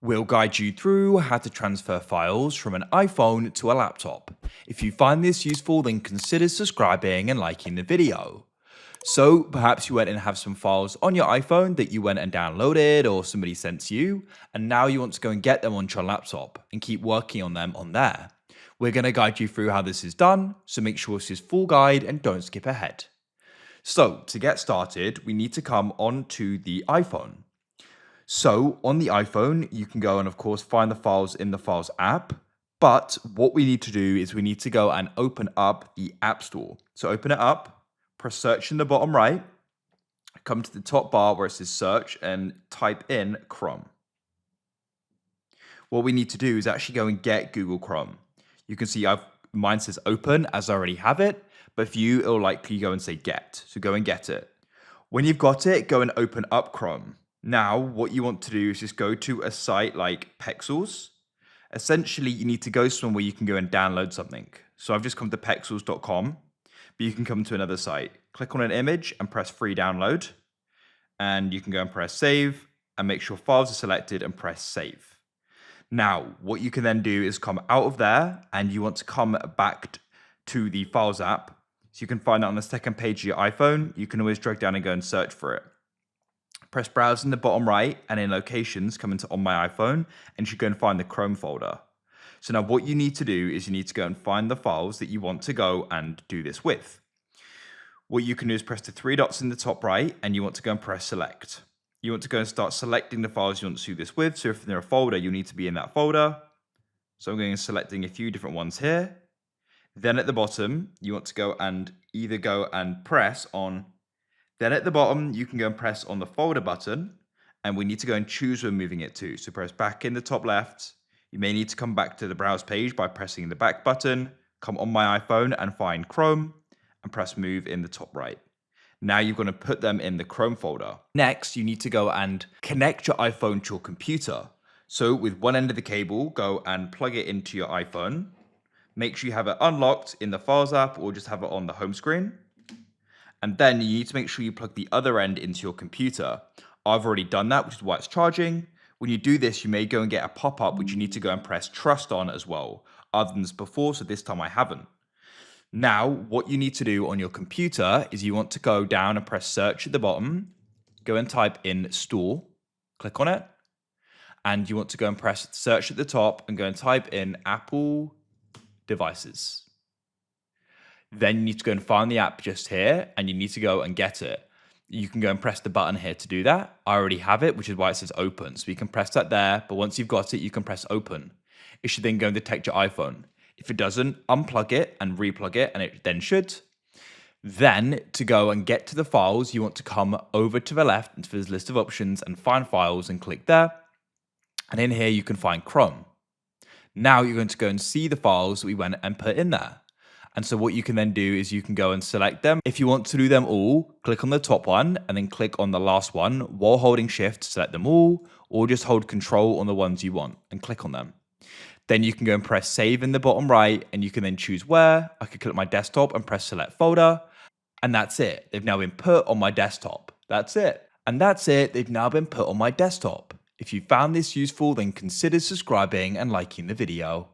We'll guide you through how to transfer files from an iPhone to a laptop. If you find this useful, then consider subscribing and liking the video. So perhaps you went and have some files on your iPhone that you went and downloaded or somebody sent to you, and now you want to go and get them onto your laptop and keep working on them on there. We're going to guide you through how this is done, so make sure this is full guide and don't skip ahead. So to get started, we need to come onto the iPhone. So on the iPhone, you can go and of course find the files in the Files app. But what we need to do is we need to go and open up the App Store. So open it up, press search in the bottom right, come to the top bar where it says search and type in Chrome. What we need to do is actually go and get Google Chrome. You can see mine says open as I already have it, but for you, it'll likely go and say get. So go and get it. When you've got it, go and open up Chrome. Now, what you want to do is just go to a site like Pexels. Essentially, you need to go somewhere where you can go and download something. So I've just come to pexels.com, but you can come to another site. Click on an image and press free download. And you can go and press save and make sure files are selected and press save. Now, what you can then do is come out of there and you want to come back to the Files app. So you can find that on the second page of your iPhone. You can always drag down and go and search for it. Press browse in the bottom right and in locations, come into on my iPhone and you should go and find the Chrome folder. So now what you need to do is you need to go and find the files that you want to go and do this with. What you can do is press the three dots in the top right and you want to go and press select. You want to go and start selecting the files you want to do this with. So if they're a folder, you need to be in that folder. So I'm going and selecting a few different ones here. Then at the bottom, you want to go and either go and press on. Then at the bottom, you can go and press on the folder button, and we need to go and choose where we're moving it to. So press back in the top left. You may need to come back to the browse page by pressing the back button, come on my iPhone and find Chrome, and press move in the top right. Now you're going to put them in the Chrome folder. Next, you need to go and connect your iPhone to your computer. So with one end of the cable, go and plug it into your iPhone. Make sure you have it unlocked in the Files app or just have it on the home screen. And then you need to make sure you plug the other end into your computer. I've already done that, which is why it's charging. When you do this, you may go and get a pop-up, which you need to go and press trust on as well. I've done this before, so this time I haven't. Now, what you need to do on your computer is you want to go down and press search at the bottom, go and type in store, click on it, and you want to go and press search at the top and go and type in Apple devices. Then you need to go and find the app just here and you need to go and get it. You can go and press the button here to do that. I already have it, which is why it says open. So you can press that there, but once you've got it, you can press open. It should then go and detect your iPhone. If it doesn't, unplug it and replug it, and it then should. Then to go and get to the files, you want to come over to the left into this list of options and find files and click there. And in here, you can find Chrome. Now you're going to go and see the files that we went and put in there. And so what you can then do is you can go and select them. If you want to do them all, click on the top one and then click on the last one while holding shift to select them all, or just hold control on the ones you want and click on them. Then you can go and press save in the bottom right and you can then choose where. I could click my desktop and press select folder. And that's it. They've now been put on my desktop. That's it. And that's it. They've now been put on my desktop. If you found this useful, then consider subscribing and liking the video.